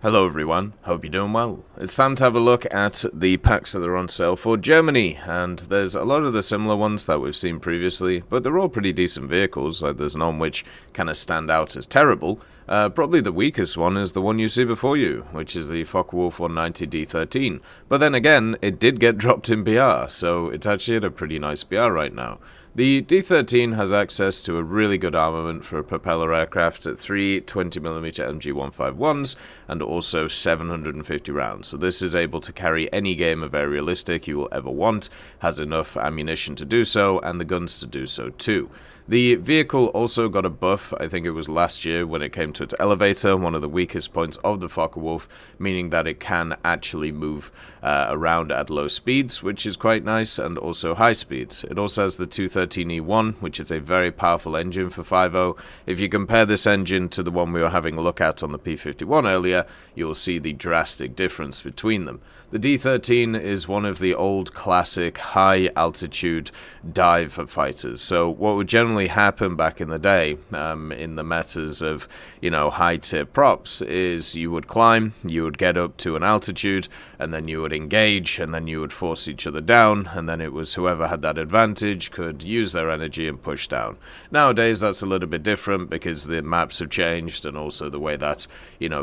Hello everyone, hope you're doing well. It's time to have a look at the packs that are on sale for Germany, and there's a lot of the similar ones that we've seen previously, but they're all pretty decent vehicles. Like, there's none which kind of stand out as terrible. Probably the weakest one is the one you see before you, which is the Focke-Wulf 190 D13. But then again, it did get dropped in BR, so it's actually at a pretty nice BR right now. The D13 has access to a really good armament for a propeller aircraft at 3 20mm MG151s and also 750 rounds. So this is able to carry any game of aerialistic you will ever want, has enough ammunition to do so, and the guns to do so too. The vehicle also got a buff, I think it was last year, when it came to its elevator, one of the weakest points of the Focke-Wulf, meaning that it can actually move around at low speeds, which is quite nice, and also high speeds. It also has the 213E1, which is a very powerful engine for 5.0. If you compare this engine to the one we were having a look at on the P51 earlier, you'll see the drastic difference between them. The D13 is one of the old classic high-altitude dive fighters. So what would generally happen back in the day, in the metas of, high-tip props, is you would climb, you would get up to an altitude, and then you would engage, and then you would force each other down, and then it was whoever had that advantage could use their energy and push down. Nowadays, that's a little bit different because the maps have changed, and also the way that,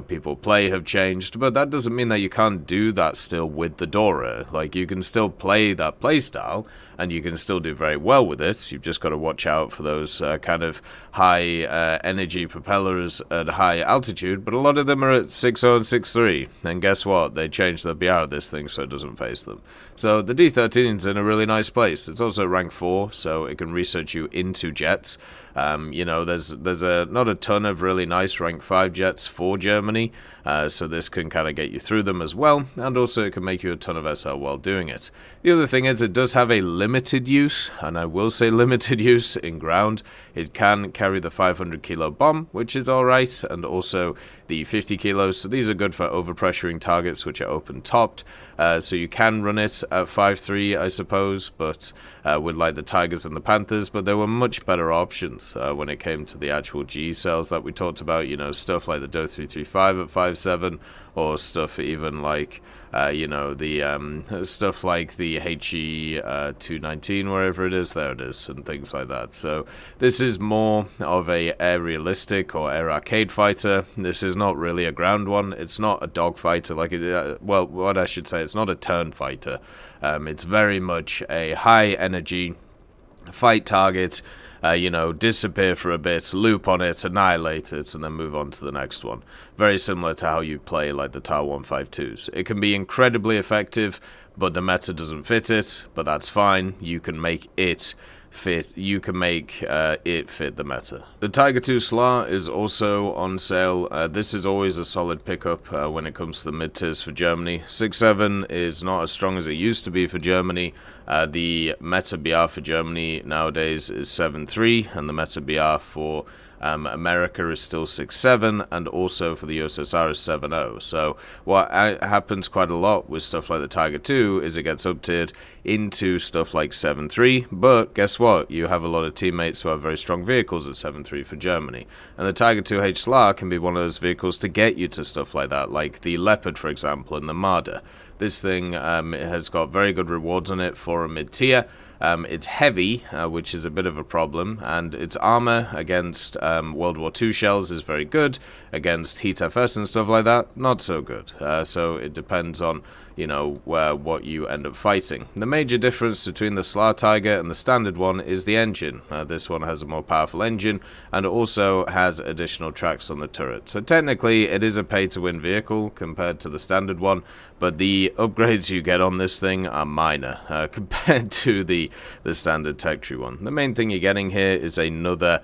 people play have changed, but that doesn't mean that you can't do that still with the Dora. Like, you can still play that playstyle, and you can still do very well with it. You've just got to watch out for those kind of high energy propellers at high altitude, but a lot of them are at 6.0 and 6.3, and guess what? They changed the BR of this thing so it doesn't phase them. So the D13 is in a really nice place. It's also rank 4, so it can research you into jets. There's not a ton of really nice rank 5 jets for Germany, so this can kind of get you through them as well, and also it can make you a ton of SL while doing it. The other thing is it does have a limited use, and I will say limited use in ground. It can carry the 500 kilo bomb, which is alright, and also the 50 kilos, so these are good for overpressuring targets which are open topped, so you can run it at 5.3 I suppose, but with like the Tigers and the Panthers, but there were much better options when it came to the actual G cells that we talked about, stuff like the DO 335 at 5.7, or stuff even like the stuff like the HE 219, wherever it is, there it is, and things like that. So this is more of a aerialistic or air arcade fighter. This is not really a ground one. It's not a dog fighter, like well, what I should say, it's not a turn fighter. It's very much a high energy fight target, disappear for a bit, loop on it, annihilate it, and then move on to the next one. Very similar to how you play like the TAR 152s. It can be incredibly effective, but the meta doesn't fit it, but that's fine. You can make it fit. You can make it fit the meta. The Tiger II SLA is also on sale. This is always a solid pickup when it comes to the mid-tiers for Germany. 6.7 is not as strong as it used to be for Germany. The meta BR for Germany nowadays is 7.3, and the meta BR for America is still 6.7, and also for the USSR is 7.0. So what happens quite a lot with stuff like the Tiger II is it gets up-tiered into stuff like 7.3, but guess what? You have a lot of teammates who have very strong vehicles at 7.3 for Germany, and the Tiger II HLR can be one of those vehicles to get you to stuff like that, like the Leopard, for example, and the Marder. This thing it has got very good rewards on it for a mid-tier. It's heavy, which is a bit of a problem, and its armor against World War II shells is very good. Against Heat FS and stuff like that, not so good. So it depends on, what you end up fighting. The major difference between the SLA Tiger and the standard one is the engine. This one has a more powerful engine, and also has additional tracks on the turret. So technically, it is a pay-to-win vehicle compared to the standard one, but the upgrades you get on this thing are minor compared to the standard tech tree one. The main thing you're getting here is another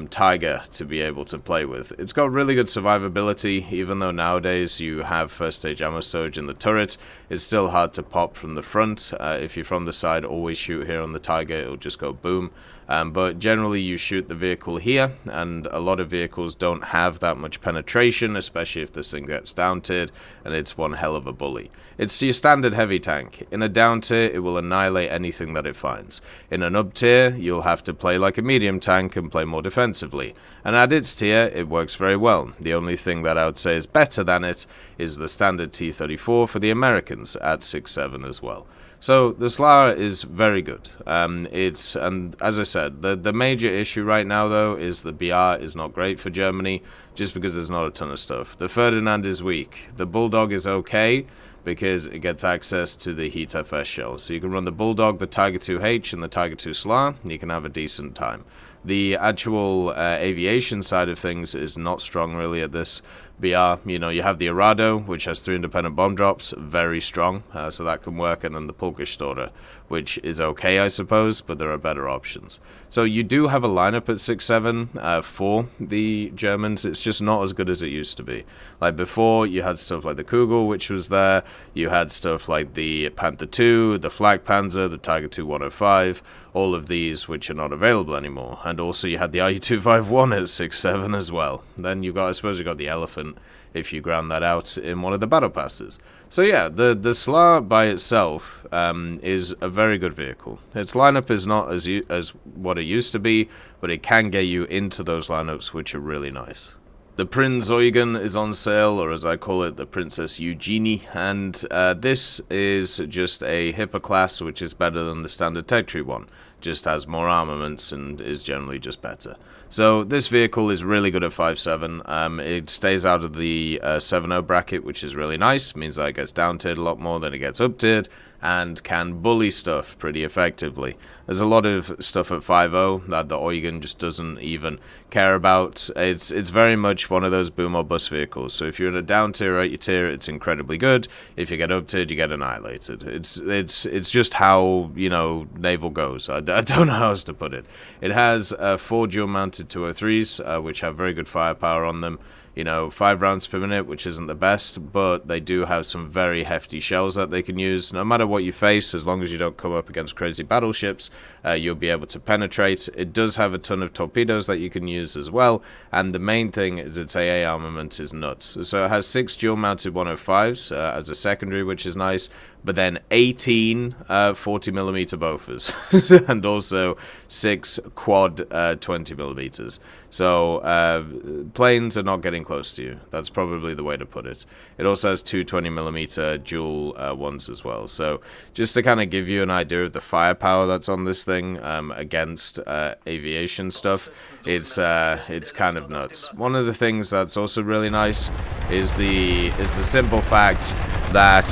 Tiger to be able to play with. It's got really good survivability, even though nowadays you have first stage ammo storage in the turret. It's still hard to pop from the front. If you're from the side, always shoot here on the Tiger, it'll just go boom. But generally you shoot the vehicle here, and a lot of vehicles don't have that much penetration, especially if this thing gets down tiered, and it's one hell of a bully. It's your standard heavy tank. In a down tier, it will annihilate anything that it finds. In an up tier, you'll have to play like a medium tank and play more defensively. And at its tier, it works very well. The only thing that I would say is better than it is the standard T-34 for the Americans at 6.7 as well. So the SLA is very good. And as I said, the major issue right now though is the BR is not great for Germany, just because there's not a ton of stuff. The Ferdinand is weak. The Bulldog is okay, because it gets access to the Heat FS shell. So you can run the Bulldog, the Tiger 2H, and the Tiger 2 SLA, and you can have a decent time. The actual aviation side of things is not strong really at this BR. You know, you have the Arado, which has 3 independent bomb drops, very strong, so that can work, and then the Polkastorder, which is okay, I suppose, but there are better options. So you do have a lineup at 6.7 for the Germans. It's just not as good as it used to be. Like before, you had stuff like the Kugel, which was there. You had stuff like the Panther II, the Flak Panzer, the Tiger II 105, all of these which are not available anymore. And also you had the RU-251 at 6.7 as well. Then I suppose you got the Elephant if you ground that out in one of the battle passes. So yeah, the SLA by itself is a very good vehicle. Its lineup is not as what it used to be, but it can get you into those lineups, which are really nice. The Prinz Eugen is on sale, or as I call it, the Princess Eugenie, and this is just a hipper class, which is better than the standard tech tree one. Just has more armaments and is generally just better. So this vehicle is really good at 5.7. It stays out of the 7.0 bracket, which is really nice. Means that it gets down tiered a lot more than it gets up tiered, and can bully stuff pretty effectively. There's a lot of stuff at 5.0 that the Eugen just doesn't even care about. It's very much one of those boom or bust vehicles. So if you're in a down tier or at your tier, it's incredibly good. If you get up tiered, you get annihilated. It's just how, you know, naval goes. I don't know how else to put it. It has 4 dual mounted 203s, which have very good firepower on them. You know, 5 rounds per minute, which isn't the best, but they do have some very hefty shells that they can use. No matter what you face, as long as you don't come up against crazy battleships, you'll be able to penetrate. It does have a ton of torpedoes that you can use as well, and the main thing is its AA armament is nuts. So it has 6 dual-mounted 105s as a secondary, which is nice, but then 18 40mm Bofors, and also 6 quad 20mm. So planes are not getting close to you. That's probably the way to put it. It also has 2 20mm dual ones as well. So just to kind of give you an idea of the firepower that's on this thing against aviation stuff, it's kind of nuts. One of the things that's also really nice is the simple fact that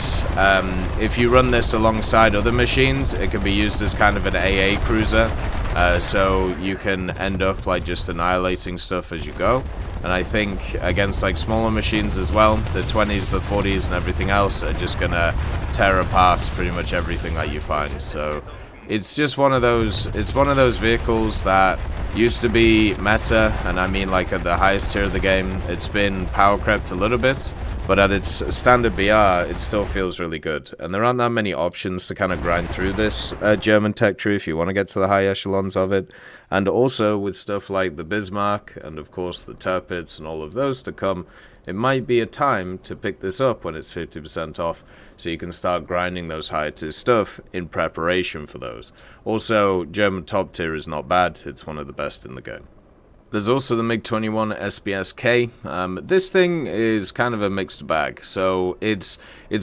if you run this alongside other machines, it can be used as kind of an AA cruiser. So you can end up like just annihilating stuff as you go. And I think against like smaller machines as well, the 20s, the 40s and everything else are just gonna tear apart pretty much everything that you find. So it's just one of those vehicles that used to be meta, and I mean like at the highest tier of the game. It's been power crept a little bit, but at its standard BR, it still feels really good. And there aren't that many options to kind of grind through this German tech tree if you want to get to the high echelons of it. And also with stuff like the Bismarck and of course the Tirpitz and all of those to come, it might be a time to pick this up when it's 50% off, so you can start grinding those higher tier stuff in preparation for those. Also, German top tier is not bad. It's one of the best in the game. There's also the MiG-21 SPS-K. This thing is kind of a mixed bag. So it's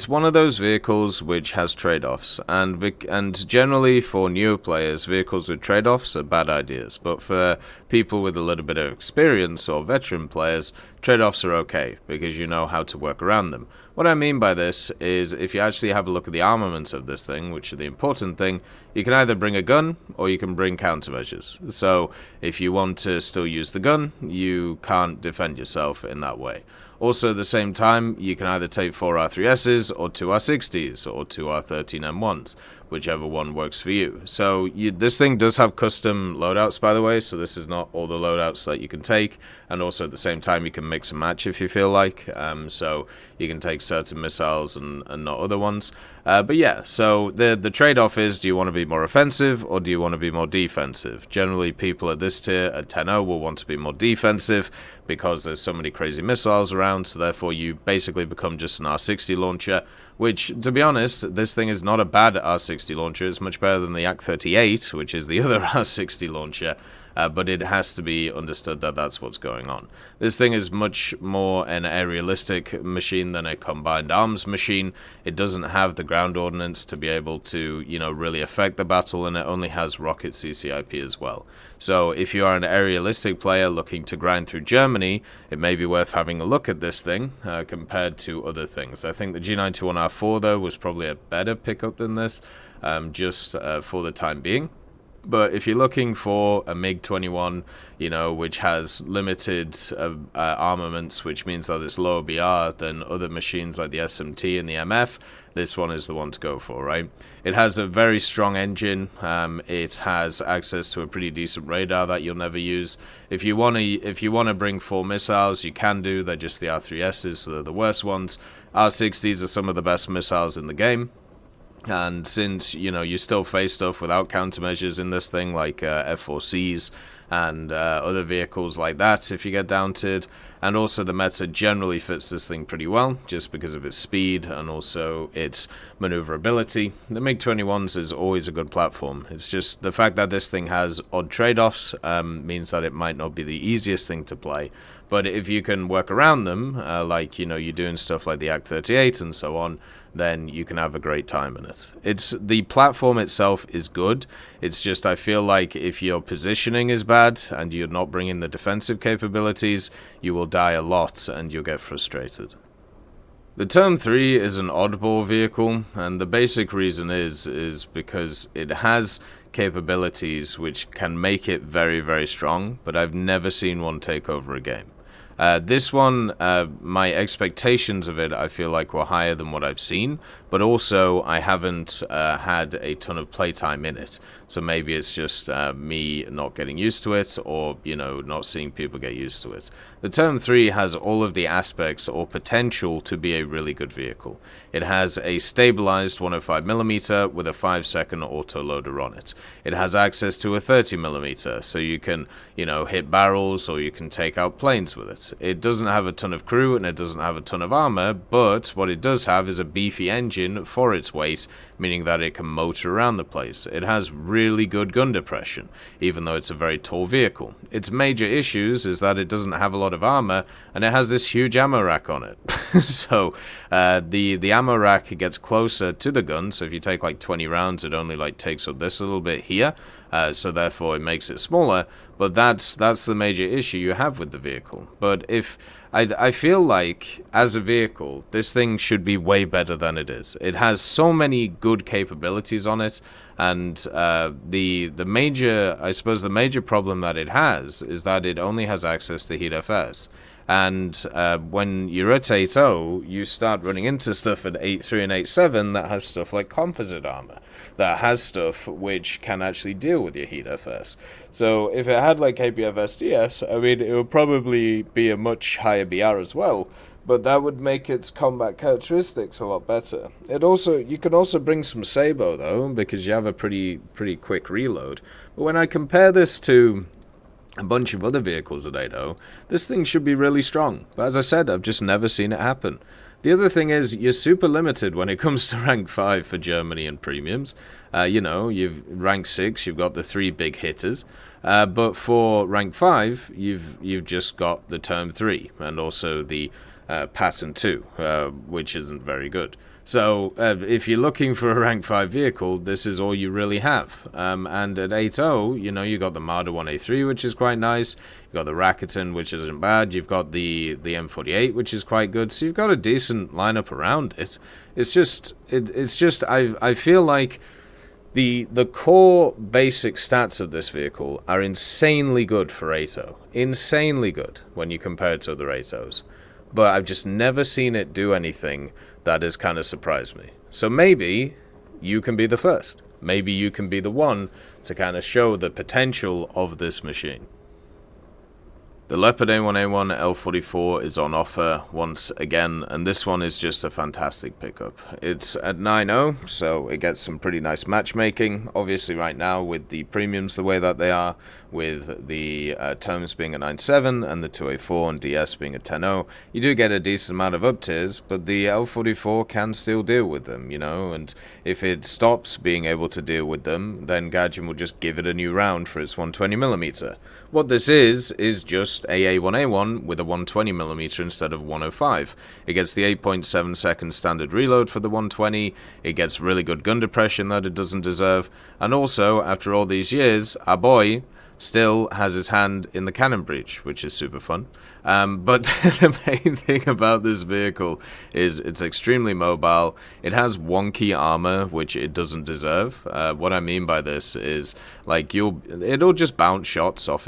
one of those vehicles which has trade-offs, and generally for newer players, vehicles with trade-offs are bad ideas. But for people with a little bit of experience or veteran players, trade-offs are okay because you know how to work around them. What I mean by this is if you actually have a look at the armaments of this thing, which are the important thing, you can either bring a gun or you can bring countermeasures. So if you want to still use the gun, you can't defend yourself in that way. Also at the same time, you can either take 4 R3Ss or 2 R60s or 2 R13M1s. whichever one works for you. So this thing does have custom loadouts, by the way, so this is not all the loadouts that you can take, and also at the same time you can mix and match if you feel like, so you can take certain missiles and not other ones. But yeah, so the trade-off is, do you want to be more offensive or do you want to be more defensive? Generally, people at this tier, at 10.0, will want to be more defensive because there's so many crazy missiles around, so therefore you basically become just an R60 launcher, which, to be honest, this thing is not a bad R60 launcher. It's much better than the Yak-38, which is the other R60 launcher, but it has to be understood that that's what's going on. This thing is much more an aerialistic machine than a combined arms machine. It doesn't have the ground ordnance to be able to, you know, really affect the battle, and it only has rocket CCIP as well. So if you are an aerialistic player looking to grind through Germany, it may be worth having a look at this thing compared to other things. I think the G91R4, though, was probably a better pickup than this, just for the time being. But if you're looking for a MiG-21, you know, which has limited armaments, which means that it's lower BR than other machines like the SMT and the MF, this one is the one to go for, right? It has a very strong engine. It has access to a pretty decent radar that you'll never use. If you want to bring 4 missiles, you can do. They're just the R3Ss, so they're the worst ones. R60s are some of the best missiles in the game. And since, you know, you still face stuff without countermeasures in this thing, like F4Cs and other vehicles like that, if you get downed, and also the meta generally fits this thing pretty well, just because of its speed and also its maneuverability. The MiG-21s is always a good platform. It's just the fact that this thing has odd trade-offs means that it might not be the easiest thing to play. But if you can work around them, like, you know, you're doing stuff like the Yak-38 and so on, then you can have a great time in it. The platform itself is good. It's just, I feel like if your positioning is bad and you're not bringing the defensive capabilities, you will die a lot and you'll get frustrated. The TURM 3 is an oddball vehicle, and the basic reason is because it has capabilities which can make it very, very strong, but I've never seen one take over a game. This one, my expectations of it, I feel like, were higher than what I've seen, but also I haven't had a ton of playtime in it. So maybe it's just me not getting used to it, or, you know, not seeing people get used to it. The TURM 3 has all of the aspects or potential to be a really good vehicle. It has a stabilized 105mm with a 5-second autoloader on it. It has access to a 30mm, so you can, you know, hit barrels or you can take out planes with it. It doesn't have a ton of crew and it doesn't have a ton of armor, but what it does have is a beefy engine for its weight, meaning that it can motor around the place. It has really good gun depression, even though it's a very tall vehicle. Its major issues is that it doesn't have a lot of armor, and it has this huge ammo rack on it. So the ammo rack gets closer to the gun, so if you take like 20 rounds, it only like takes up this little bit here, so therefore it makes it smaller. But that's the major issue you have with the vehicle. But if I feel like, as a vehicle, this thing should be way better than it is. It has so many good capabilities on it, and the major problem that it has is that it only has access to Heat FS. And when you're at 8.0, you start running into stuff at 8.3 and 8.7 that has stuff like composite armor, that has stuff which can actually deal with your Heat FS. So if it had like KPF SDS, I mean, it would probably be a much higher BR as well, but that would make its combat characteristics a lot better. You can also bring some Sabo though, because you have a pretty quick reload. But when I compare this to a bunch of other vehicles at 8.0, this thing should be really strong. But as I said, I've just never seen it happen. The other thing is, you're super limited when it comes to rank 5 for Germany and premiums. You know, you've rank 6, you've got the 3 big hitters. But for rank 5, you've just got the TURM 3 and also the Pattern 2, which isn't very good. So if you're looking for a rank 5 vehicle, this is all you really have. And at 8.0, you know, you got the Marder 1A3, which is quite nice. You've got the Rakuten, which isn't bad. You've got the M48, which is quite good. So you've got a decent lineup around it. It's just I feel like the core basic stats of this vehicle are insanely good for 8.0. Insanely good when you compare it to other 8.0s. But I've just never seen it do anything that has kind of surprised me. So maybe you can be the first. Maybe you can be the one to kind of show the potential of this machine. The Leopard A1A1 L44 is on offer once again, and this one is just a fantastic pickup. It's at 9.0, so it gets some pretty nice matchmaking. Obviously right now, with the premiums the way that they are, with the TURMs being a 9.7 and the 2A4 and DS being a 10.0, you do get a decent amount of up tiers, but the L44 can still deal with them, you know, and if it stops being able to deal with them, then Gaijin will just give it a new round for its 120mm. What this is just A1A1 with a 120mm instead of 105. It gets the 8.7 second standard reload for the 120, it gets really good gun depression that it doesn't deserve, and also, after all these years, our boy still has his hand in the cannon breech, which is super fun. But the main thing about this vehicle is it's extremely mobile. It has wonky armor, which it doesn't deserve. What I mean by this is, like, it'll just bounce shots off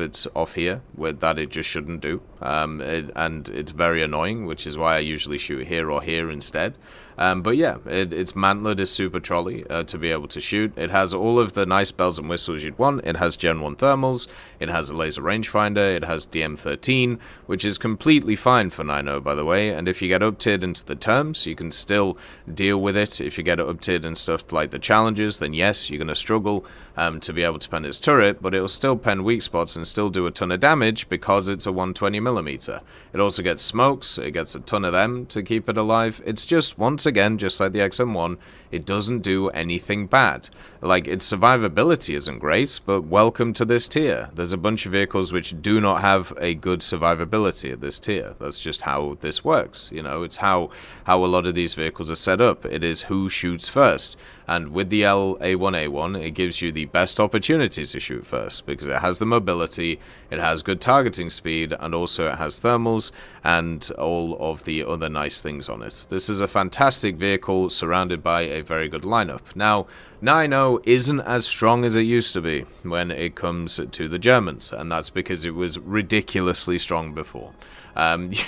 here, that it just shouldn't do. And it's very annoying, which is why I usually shoot here or here instead. But yeah, it's mantlered as Super Trolley to be able to shoot. It has all of the nice bells and whistles you'd want. It has Gen 1 thermals, it has a laser rangefinder, it has DM13, which is completely fine for 9.0 by the way, and if you get up-tiered into the TURMs, you can still deal with it. If you get up-tiered in stuff like the challenges, then yes, you're going to struggle to be able to pen its turret, but it'll still pen weak spots and still do a ton of damage because it's a 120mm. It also gets smokes, it gets a ton of them to keep it alive. It's just, once again, just like the XM1, it doesn't do anything bad. Like, its survivability isn't great, but welcome to this tier. There's a bunch of vehicles which do not have a good survivability at this tier. That's just how this works, you know, it's how a lot of these vehicles are set up. It is who shoots first. And with the A1A1, it gives you the best opportunity to shoot first, because it has the mobility, it has good targeting speed, and also it has thermals, and all of the other nice things on it. This is a fantastic vehicle surrounded by a very good lineup. Now, 9.0 isn't as strong as it used to be when it comes to the Germans, and that's because it was ridiculously strong before.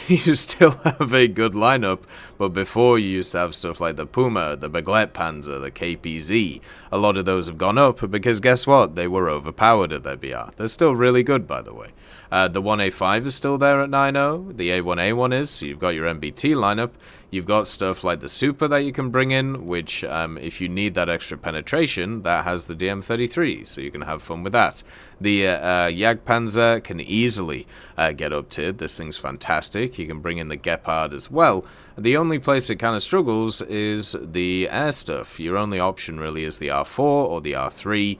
You still have a good lineup, but before you used to have stuff like the Puma, the Begleitpanzer, the KPZ. A lot of those have gone up because guess what? They were overpowered at their BR. They're still really good, by the way. The 1A5 is still there at 9.0, the A1A1 is, so you've got your MBT lineup. You've got stuff like the Super that you can bring in, which if you need that extra penetration, that has the DM33, so you can have fun with that. The Jagdpanzer can easily get up-tiered. This thing's fantastic. You can bring in the Gepard as well. The only place it kind of struggles is the air stuff. Your only option really is the R4 or the R3,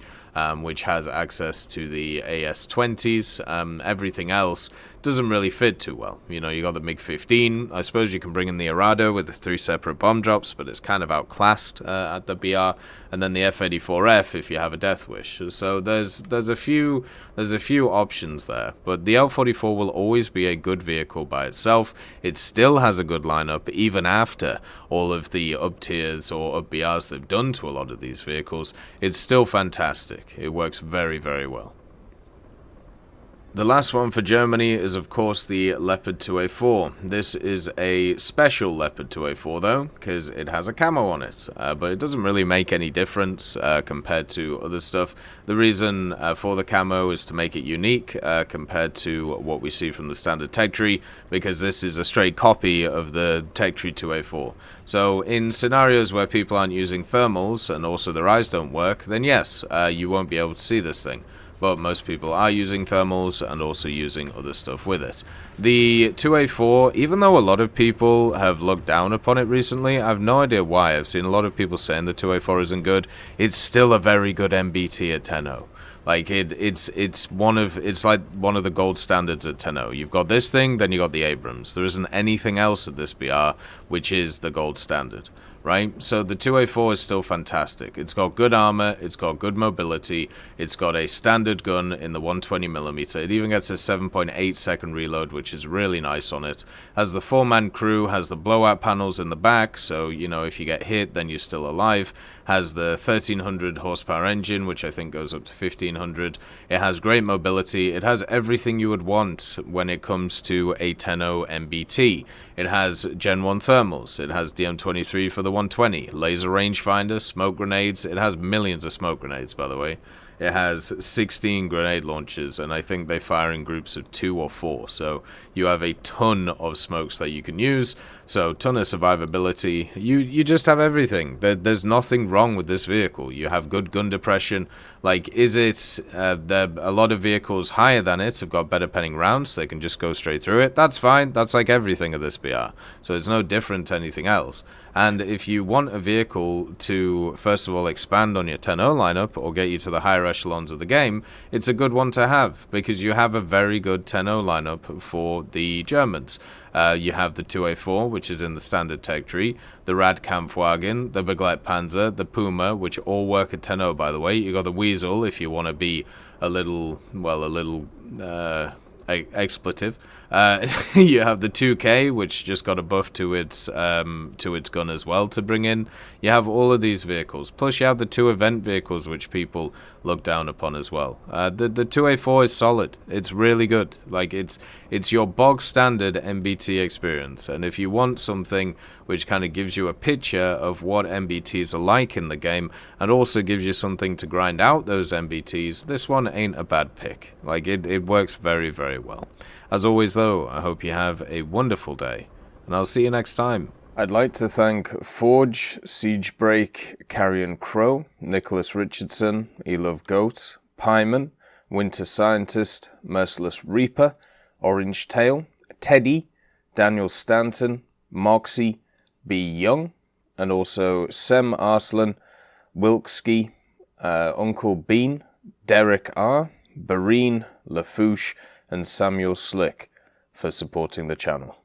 which has access to the AS-20s. Everything else doesn't really fit too well. You know, you got the MiG-15. I suppose you can bring in the Arado with the 3 separate bomb drops, but it's kind of outclassed at the BR. And then the F-84F if you have a Death Wish. So there's a few options there. But the L44 will always be a good vehicle by itself. It still has a good lineup even after all of the up tiers or up BRs they've done to a lot of these vehicles. It's still fantastic. It works very, very well. The last one for Germany is of course the Leopard 2A4. This is a special Leopard 2A4 though, because it has a camo on it, but it doesn't really make any difference compared to other stuff. The reason for the camo is to make it unique compared to what we see from the standard tech tree, because this is a straight copy of the tech tree 2A4. So in scenarios where people aren't using thermals and also their eyes don't work, then yes, you won't be able to see this thing. But most people are using thermals and also using other stuff with it. The 2A4, even though a lot of people have looked down upon it recently, I have no idea why. I've seen a lot of people saying the 2A4 isn't good. It's still a very good MBT at 10.0. Like it's like one of the gold standards at 10.0. You've got this thing, then you got the Abrams. There isn't anything else at this BR which is the gold standard. Right, so the 2A4 is still fantastic. It's got good armor, it's got good mobility, it's got a standard gun in the 120mm. It even gets a 7.8 second reload, which is really nice on it. Has the 4-man crew, has the blowout panels in the back, so you know if you get hit, then you're still alive. Has the 1300 horsepower engine, which I think goes up to 1500. It has great mobility. It has everything you would want when it comes to a 10.0 MBT. It has Gen 1 thermal. thermals. It has DM23 for the 120, laser rangefinder, smoke grenades. It has millions of smoke grenades, by the way. It has 16 grenade launchers, and I think they fire in groups of 2 or 4. So you have a ton of smokes that you can use. So ton of survivability. You just have everything. There's nothing wrong with this vehicle. You have good gun depression. Like, is it a lot of vehicles higher than it have got better penning rounds? They can just go straight through it. That's fine. That's like everything of this BR. So it's no different to anything else. And if you want a vehicle to, first of all, expand on your 10.0 lineup or get you to the higher echelons of the game, it's a good one to have because you have a very good 10.0 lineup for the Germans. You have the 2A4, which is in the standard tech tree, the Radkampfwagen, the Begleitpanzer, the Puma, which all work at 10.0, by the way. You got the Weasel if you want to be a little expletive. You have the 2K, which just got a buff to its gun as well to bring in. You have all of these vehicles. Plus you have the 2 event vehicles, which people look down upon as well. The 2A4 is solid. It's really good. Like, it's your bog standard MBT experience. And if you want something which kind of gives you a picture of what MBTs are like in the game, and also gives you something to grind out those MBTs, this one ain't a bad pick. Like, it works very, very well. As always, though, I hope you have a wonderful day, and I'll see you next time. I'd like to thank Forge, Siegebreak, Carrion Crow, Nicholas Richardson, Elove Goat, Pyman, Winter Scientist, Merciless Reaper, Orange Tail, Teddy, Daniel Stanton, Moxie, B. Young, and also Sem Arslan, Wilkski, Uncle Bean, Derek R., Bareen, Lafouche, and Samuel Slick for supporting the channel.